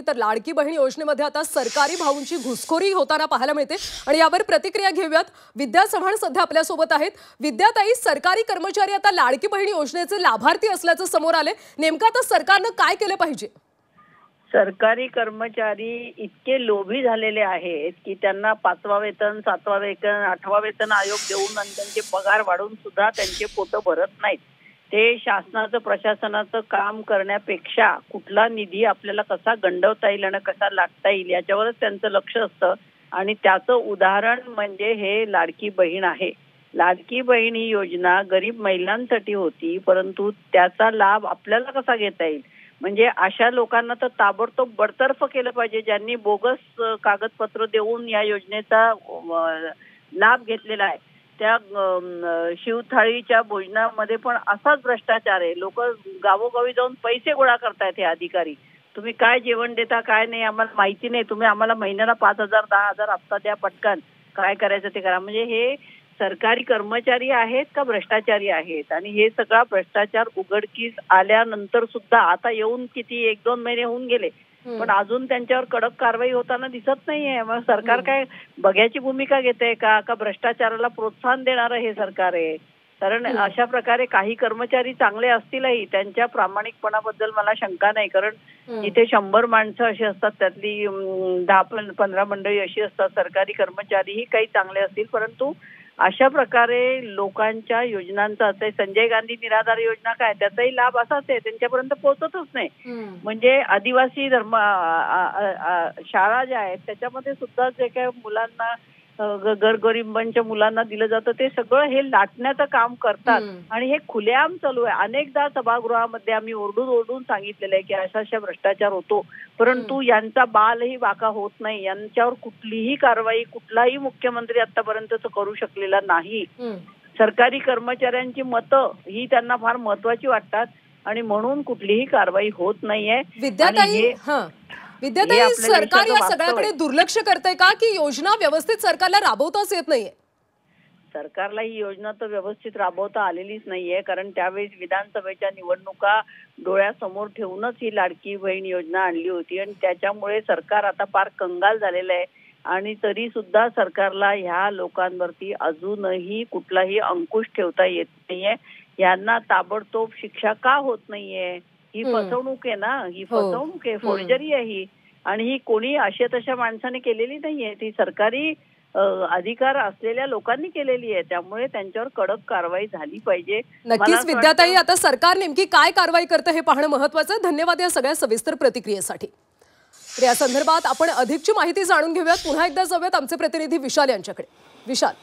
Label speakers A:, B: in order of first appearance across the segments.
A: तर लाडकी बहीण योजनेमध्ये आता सरकारी भाऊंची घुसखोरी होताना पाहायला मिळते आणि यावर प्रतिक्रिया घेऊयात. विद्या चव्हाण सध्या आपल्या सोबत आहेत. विद्याताई, सरकारी कर्मचारी आता लाडकी बहीण योजनेचे लाभार्थी असल्याचं समोर आले. नेमकं आता सरकारनं काय केलं पाहिजे?
B: सरकारी कर्मचारी इतके लोभी झालेले आहेत की त्यांना 5वा वेतन, 7वा वेतन, 8वा वेतन आयोग देऊन आणि त्यांचे पगार वाढवून सुद्धा त्यांचे पोट भरत नाहीत. ते शासनाचं प्रशासनाचं काम करण्यापेक्षा कुठला निधी आपल्याला कसा गंडवता येईल आणि कसा लाटता येईल याच्यावरच त्यांचं लक्ष असतं. आणि त्याचं उदाहरण म्हणजे हे लाडकी बहीण आहे. लाडकी बहीण ही योजना गरीब महिलांसाठी होती, परंतु त्याचा लाभ आपल्याला कसा घेता येईल म्हणजे अशा लोकांना तर ताबडतोब बडतर्फ केलं पाहिजे ज्यांनी बोगस कागदपत्र देऊन या योजनेचा लाभ घेतलेला आहे. त्या शिवथाळीच्या भोजनामध्ये पण असाच भ्रष्टाचार आहे. लोक गावोगावी जाऊन पैसे गोळा करतायत हे अधिकारी. तुम्ही काय जेवण देता काय नाही आम्हाला माहिती नाही, तुम्ही आम्हाला महिन्याला 5,000 10,000 हप्ता द्या पटकन, काय करायचं ते करा. म्हणजे हे सरकारी कर्मचारी आहेत का भ्रष्टाचारी आहेत? आणि हे सगळा भ्रष्टाचार उघडकीस आल्यानंतर सुद्धा आता येऊन किती 1-2 महिने होऊन गेले पण अजून त्यांच्यावर कडक कारवाई होताना दिसत नाहीये. मग सरकार काय बघ्याची भूमिका घेते का भ्रष्टाचाराला प्रोत्साहन देणारं हे सरकार आहे? कारण अशा प्रकारे काही कर्मचारी चांगले असतीलही, त्यांच्या प्रामाणिकपणाबद्दल मला शंका नाही. कारण जिथे 100 माणसं अशी असतात त्यातली 10-15 मंडळी अशी असतात. सरकारी कर्मचारीही काही चांगले असतील, परंतु अशा प्रकारे लोकांच्या योजनांचा असं संजय गांधी निराधार योजना काय त्याचाही लाभ असाच आहे, त्यांच्यापर्यंत पोहोचतच नाही. म्हणजे आदिवासी धर्म शाळा ज्या आहेत त्याच्यामध्ये सुद्धा जे काही मुलांना गरगरिबांच्या मुलांना दिलं जातं ते सगळं हे लाटण्याचं काम करतात. आणि हे खुलेआम चालू आहे. अनेकदा सभागृहामध्ये आम्ही ओरडून सांगितलेलं आहे की अशा भ्रष्टाचार होतो, परंतु यांचा बालही बाका होत नाही. यांच्यावर कुठलीही कारवाई कुठलाही मुख्यमंत्री आतापर्यंत करू शकलेला नाही. सरकारी कर्मचाऱ्यांची मतं ही त्यांना फार महत्वाची वाटतात आणि म्हणून कुठलीही कारवाई होत नाहीये.
A: विद्याताई, सरकार या सगळ्याकडे दुर्लक्ष करतंय का की योजना व्यवस्थित सरकारला राबवताच येत नाहीये?
B: सरकारला ही योजना तर व्यवस्थित राबवता आलेलीच नाहीये. कारण त्यावेळेस विधानसभेच्या निवडणुका डोळ्यासमोर ठेवूनच ही लाडकी बहीण योजना आणली होती आणि त्याच्यामुळे सरकार आता फार कंगाल झालेलं आहे. आणि तरी सुद्धा सरकारला ह्या लोकांवरती अजूनही कुठलाही अंकुश ठेवता येत नाहीये. यांना ताबडतोब शिक्षा का होत नाहीये? ही फसवणूक आहे ना, ही फसवणूक आहे, फोर्जरी आहे ही. आणि ही कोणी अशा तशा माणसाने केलेली नाहीये, ती सरकारी अधिकार असलेल्या लोकांनी केलेली आहे. त्यामुळे त्यांच्यावर कडक कारवाई झाली पाहिजे.
A: नक्कीच विद्याताई, आता सरकार नेमकी काय कारवाई करतं हे पाहणं महत्वाचं आहे. धन्यवाद या सगळ्या सविस्तर प्रतिक्रियेसाठी. तर या संदर्भात आपण अधिकची माहिती जाणून घेऊयात. पुन्हा एकदा जाऊयात आमचे प्रतिनिधी विशाल यांच्याकडे. विशाल,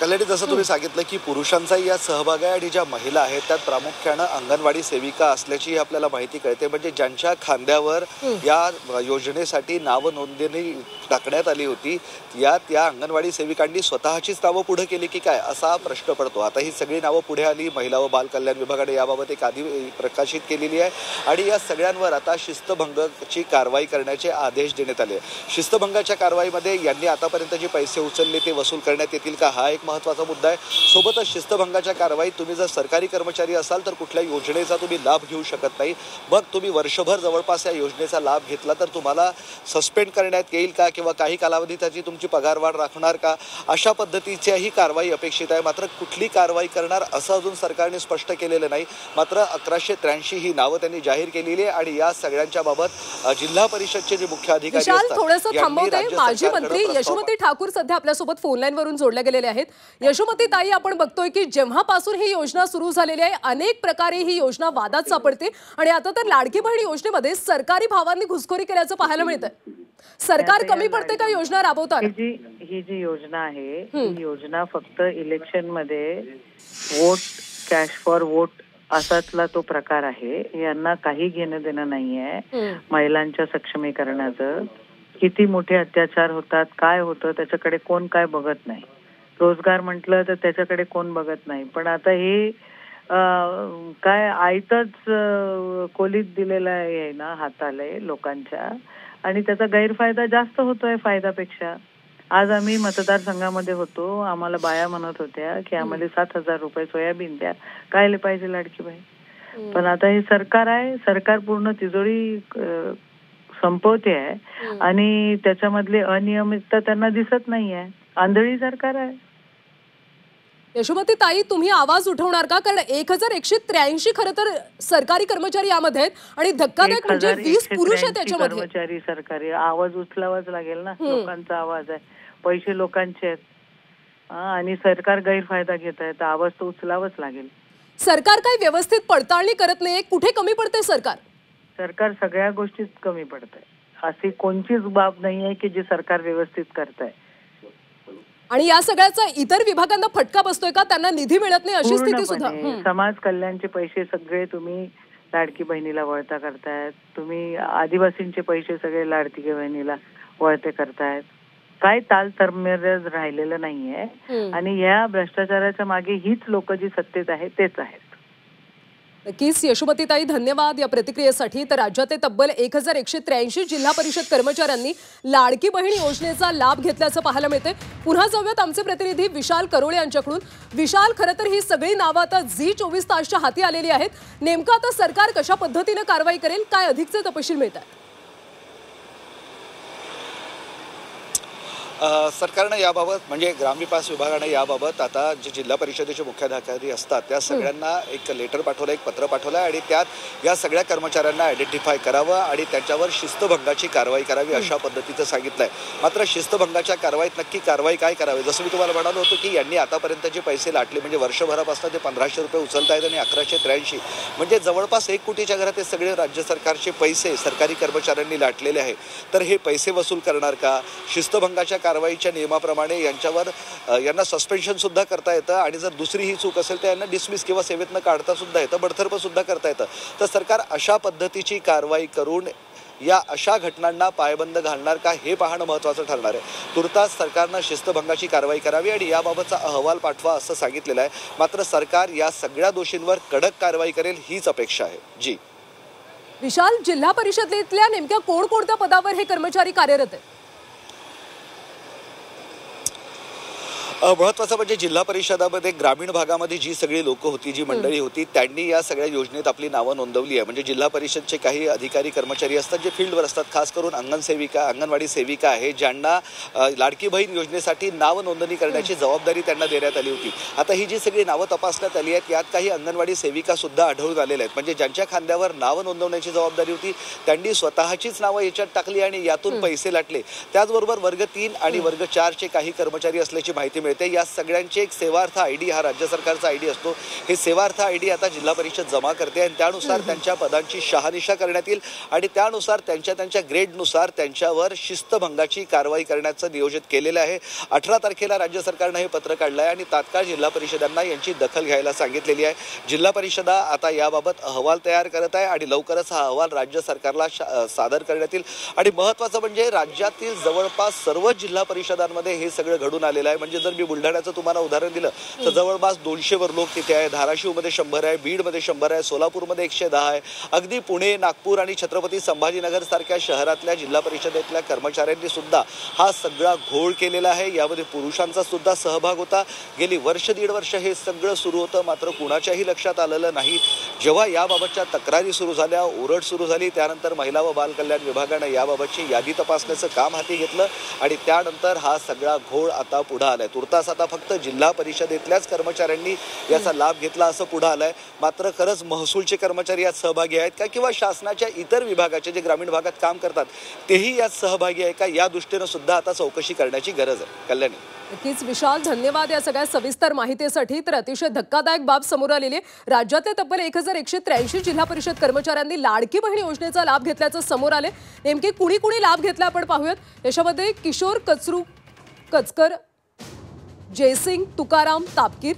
C: कल्याणी, जसं तुम्ही सांगितलं की पुरुषांचाही यात सहभाग आहे आणि ज्या महिला आहेत त्यात प्रामुख्यानं अंगणवाडी सेविका असल्याची आपल्याला माहिती कळते. म्हणजे ज्यांच्या खांद्यावर या योजनेसाठी नाव नोंदणी टाकण्यात आली होती या अंगणवाडी सेविकांनी स्वतःचीच नावं पुढे केली की काय असा प्रश्न पडतो. आता ही सगळी नावं पुढे आली. महिला व बाल कल्याण विभागाने याबाबत एक आधी प्रकाशित केलेली आहे आणि या सगळ्यांवर आता शिस्तभंगाची कारवाई करण्याचे आदेश देण्यात आले. शिस्तभंगाच्या कारवाईमध्ये यांनी आतापर्यंत जे पैसे उचलले ते वसूल करण्यात येतील का, हा एक महत्त्वाचा मुद्दा आहे. सोबतच शिस्तभंगाच्या कारवाईत तुम्ही जर सरकारी कर्मचारी असाल तर कुठल्या योजनेचा तुम्ही लाभ घेऊ शकत नाही. मग तुम्ही वर्षभर जवळपास या योजनेचा लाभ घेतला तर तुम्हाला सस्पेंड करण्यात येईल का किंवा काही कालावधीसाठी तुमची पगारवाढ राखणार का, अशा पद्धतीच्याही कारवाई अपेक्षित आहे. मात्र कुठली कारवाई करणार असं अजून सरकारने स्पष्ट केलेलं नाही. मात्र 1183 ही नावं त्यांनी जाहीर केलेली आहे आणि या सगळ्यांच्या बाबत जिल्हा परिषदचे जे मुख्य अधिकारी असतात
A: थोडंसं थांबवते. माजी मंत्री यशोमती ठाकूर सध्या आपल्यासोबत फोनलाईन वरून जोडल्या गेलेले आहेत. यशोमती ताई, आपण बघतोय की जेव्हापासून ही योजना सुरू झालेली आहे अनेक प्रकारे ही योजना वादात सापडते आणि आता तर लाडकी बहीण योजनेमध्ये सरकारी भावांनी घुसखोरी केल्याचं पाहायला मिळतंय. सरकार कमी पडते का योजना राबवताना?
B: ही जी योजना आहे ही योजना फक्त इलेक्शन मध्ये वोट कॅश फॉर वोट असातला तो प्रकार आहे. यांना काही घेणं देणं नाहीये महिलांच्या सक्षमीकरणाचं. किती मोठे अत्याचार होतात, काय होतं त्याच्याकडे कोण काय बघत नाही. रोजगार म्हटलं तर त्याच्याकडे कोण बघत नाही. पण आता हे काय आयतच कोलीत दिलेलं आहे ना हाताले लोकांच्या, आणि त्याचा गैरफायदा जास्त होतोय फायद्यापेक्षा. आज आम्ही मतदारसंघामध्ये होतो, आम्हाला बाया म्हणत होत्या की आम्हाला 7,000 रुपये सोयाबीन द्या. कायले पाहिजे लाडकी बहीण?
D: पण आता हे सरकार आहे, सरकार पूर्ण तिजोरी संपवते आहे आणि त्याच्यामधले अनियमितता त्यांना दिसत नाही आहे. आंधळी सरकार आहे.
A: यशोमती ताई, तुम्ही आवाज उठवणार का? कारण 1183 खरं तर सरकारी कर्मचारी यामध्ये आहेत आणि धक्कादायक म्हणजे 20 पुरुष आहेत त्याच्यामध्ये.
D: कर्मचारी सरकारी आवाज उचलावाच लागेल ना. लोकांचा आवाज आहे, पैसे लोकांचे आहेत आणि सरकार गैरफायदा घेत आहे, तर आवाज तो उचलावाच लागेल.
A: सरकार काही व्यवस्थित पडताळणी करत नाही, कुठे कमी पडते सरकार?
D: सरकार सगळ्या गोष्टीत कमी पडत आहे. अशी कोणतीच बाब नाही आहे की जे सरकार व्यवस्थित करत आहे.
A: आणि या सगळ्याचा इतर विभागांना फटका बसतोय का? त्यांना निधी मिळत नाही अशी स्थिती सुद्धा.
D: समाज कल्याणचे पैसे सगळे तुम्ही लाडकी बहिणीला वळता करतायत, तुम्ही आदिवासींचे पैसे सगळे लाडकी बहिणीला वळते करतायत. काय तालतम्य राहिलेलं नाहीये आणि या भ्रष्टाचाराच्या मागे हीच लोक जी सत्तेत आहेत तेच आहेत.
A: नक्कीच यशोमती ताई, धन्यवाद या प्रतिक्रियेसाठी. तर राज्यात तब्बल 1183 जिल्हा परिषद कर्मचाऱ्यांनी लाडकी बहीण योजनेचा लाभ घेतल्याचं पाहायला मिळते. पुन्हा जाऊयात आमचे प्रतिनिधी विशाल करोळे यांच्याकडून. विशाल, खरं तर ही सगळी नावं आता झी24 तासच्या हाती आलेली आहेत. नेमकं आता सरकार कशा पद्धतीने कारवाई करेल, काय अधिकचे तपशील मिळतात?
C: सरकारनं याबाबत म्हणजे ग्रामविकास विभागानं याबाबत आता जे जिल्हा परिषदेचे मुख्याधिकारी असतात त्या सगळ्यांना एक लेटर पाठवलं, एक पत्र पाठवलं आणि त्यात या सगळ्या कर्मचाऱ्यांना आयडेंटिफाय करावं आणि त्यांच्यावर शिस्तभंगाची कारवाई करावी अशा पद्धतीचं सांगितलंय. मात्र शिस्तभंगाच्या कारवाईत नक्की कारवाई काय करावी? जसं मी तुम्हाला म्हणालो होतो की यांनी आतापर्यंत जे पैसे लाटले म्हणजे वर्षभरापासून ते 1500 रुपये उचलतायत आणि 1183 म्हणजे जवळपास 1 कोटीच्या घरात हे सगळे राज्य सरकारचे पैसे सरकारी कर्मचाऱ्यांनी लाटलेले आहे. तर हे पैसे वसूल करणार का? शिस्तभंगाच्या कारवाईच्या नियमाप्रमाणे यांना सस्पेन्शन सुद्धा करता येतं आणि जर दुसरी ही चूक असेल तर यांना डिसमिस किंवा सेवेतनं काढता सुद्धा येतं, बडतर्फ सुद्धा करता येतं. तर सरकार अशा पद्धतीची कारवाई करून या अशा घटनांना पायबंद घालणार का हे पाहणं महत्त्वाचं ठरणार आहे. तुर्तास सरकारनं शिस्तभंगाची कारवाई करावी आणि याबाबतचा अहवाल पाठवा असं सांगितलेलं आहे. मात्र सरकार या सगळ्या दोषींवर कडक कारवाई करेल हीच अपेक्षा आहे. जी
A: विशाल, जिल्हा परिषदेतल्या नेमक्या कोणकोणत्या पदावर हे कर्मचारी कार्यरत आहेत?
C: महत्त्वाचं म्हणजे जिल्हा परिषदामध्ये ग्रामीण भागामध्ये जी सगळी लोक होती, जी मंडळी होती, त्यांनी या सगळ्या योजनेत आपली नावं नोंदवली आहे. म्हणजे जिल्हा परिषदचे काही अधिकारी कर्मचारी असतात जे फील्डवर असतात, खास करून अंगणवाडी सेविका आहे ज्यांना लाडकी बहीण योजनेसाठी नाव नोंदणी करण्याची जबाबदारी त्यांना देण्यात आली होती. आता ही जी सगळी नावं तपासण्यात आली आहेत यात काही अंगणवाडी सेविका सुद्धा आढळून आलेल्या आहेत. म्हणजे ज्यांच्या खांद्यावर नावं नोंदवण्याची जबाबदारी होती त्यांनी स्वतःचीच नावं याच्यात टाकली आणि यातून पैसे लाटले. त्याचबरोबर वर्ग 3 आणि वर्ग 4चे काही कर्मचारी असल्याची माहिती मिळते. या सगळ्यांचे एक सेवार्थ आयडी हा राज्य सरकारचा आयडी असतो. हे सेवार्थ आयडी आता जिल्हा परिषद जमा करते आणि त्यानुसार त्यांच्या पदांची शहानिशा करण्यात येईल आणि त्यानुसार त्यांच्या ग्रेडनुसार त्यांच्यावर शिस्तभंगाची कारवाई करण्याचं नियोजित केलेलं आहे. 18 तारखेला राज्य सरकारनं हे पत्र काढलं आहे आणि तात्काळ जिल्हा परिषदांना यांची दखल घ्यायला सांगितलेली आहे. जिल्हा परिषदा आता याबाबत अहवाल तयार करत आहे आणि लवकरच हा अहवाल राज्य सरकारला सादर करण्यात येईल. आणि महत्त्वाचं म्हणजे राज्यातील जवळपास सर्व जिल्हा परिषदांमध्ये हे सगळं घडून आलेलं आहे. म्हणजे जर मी बुलढाण्याचं तुम्हाला उदाहरण दिलं तर जवळपास 200 वर लोक तिथे आहे. धाराशिवमध्ये 100 आहे, बीडमध्ये 100 आहे, सोलापूरमध्ये 110 आहे. अगदी पुणे, नागपूर आणि छत्रपती संभाजीनगर सारख्या शहरातल्या जिल्हा परिषदेतल्या कर्मचाऱ्यांनी सुद्धा हा सगळा घोळ केलेला आहे. यामध्ये पुरुषांचा सुद्धा सहभाग होता. गेली दीड वर्ष हे सगळं सुरू होतं, मात्र कुणाच्याही लक्षात आलेलं नाही. जेव्हा याबाबतच्या तक्रारी सुरू झाल्या, ओरड सुरू झाली, त्यानंतर महिला व बाल कल्याण विभागानं याबाबतची यादी तपासण्याचं काम हाती घेतलं आणि त्यानंतर हा सगळा घोळ आता पुढे आलाय. तुर्तास आता फक्त जिल्हा परिषदेतल्याच कर्मचाऱ्यांनी याचा लाभ घेतला असं पुढे आलंय. मात्र खरंच महसूलचे कर्मचारी यात सहभागी आहेत का किंवा शासनाच्या इतर विभागाचे जे ग्रामीण भागात काम करतात तेही यात सहभागी आहे का, या दृष्टीनं सुद्धा आता चौकशी करण्याची गरज आहे. कल्याणी.
A: नक्कीच विशाल, धन्यवाद या सगळ्या सविस्तर माहितीसाठी. तर अतिशय धक्कादायक बाब समोर आलेली आहे. राज्यातले तब्बल 1183 जिल्हा परिषद कर्मचाऱ्यांनी लाडकी बहीण योजनेचा लाभ घेतल्याचं समोर आले. नेमके कुणी लाभ घेतला आपण पाहूयात. याच्यामध्ये किशोर कचकर, जयसिंग तुकाराम तापकीर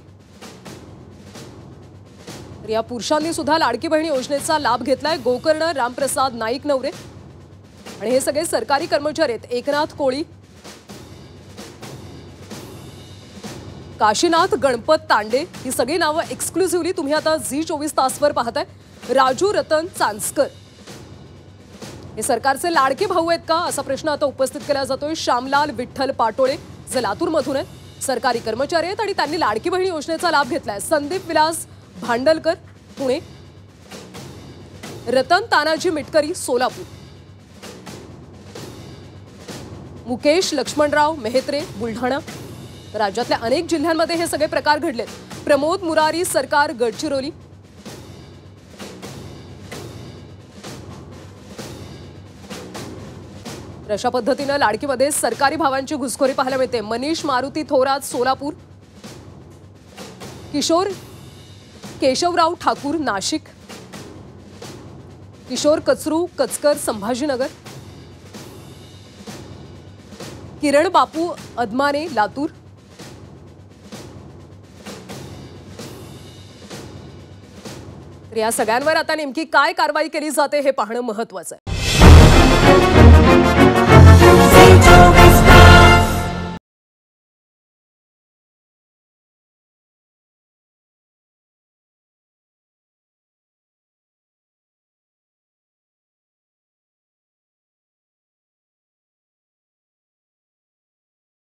A: या पुरुषांनी सुद्धा लाडकी बहीण योजनेचा लाभ घेतलाय. गोकर्ण रामप्रसाद नाईक नवरे आणि हे सगळे सरकारी कर्मचारी आहेत. एकनाथ कोळी, काशीनाथ गणपत तांडे ही सगळी नावं एक्सक्लुसिव्हली तुम्ही आता झी24 तासवर पाहताय. राजू रतन चांसकर हे सरकारचे लाडके भाऊ आहेत का असा प्रश्न आता उपस्थित केला जातोय. श्यामलाल विठ्ठल पाटोळे जे लातूरमधून आहेत, सरकारी कर्मचारी आहेत आणि त्यांनी लाडकी बहीण योजनेचा लाभ घेतलाय. संदीप विलास भांडलकर पुणे, रतन तानाजी मिटकरी सोलापूर, मुकेश लक्ष्मणराव मेहत्रे बुलढाणा. राज्यातल्या अनेक जिल्ह्यांमध्ये हे सगळे प्रकार घडलेत. प्रमोद मुरारी सरकार गडचिरोली, अशा पद्धतीनं लाडकीमध्ये सरकारी भावांची घुसखोरी पाहायला मिळते. मनीष मारुती थोरात सोलापूर, किशोर केशवराव ठाकूर नाशिक, किशोर कचरू कचकर संभाजीनगर, किरण बापू अदमाने लातूर. तर या सगळ्यांवर आता नेमकी काय कारवाई केली जाते हे पाहणं महत्त्वाचं आहे.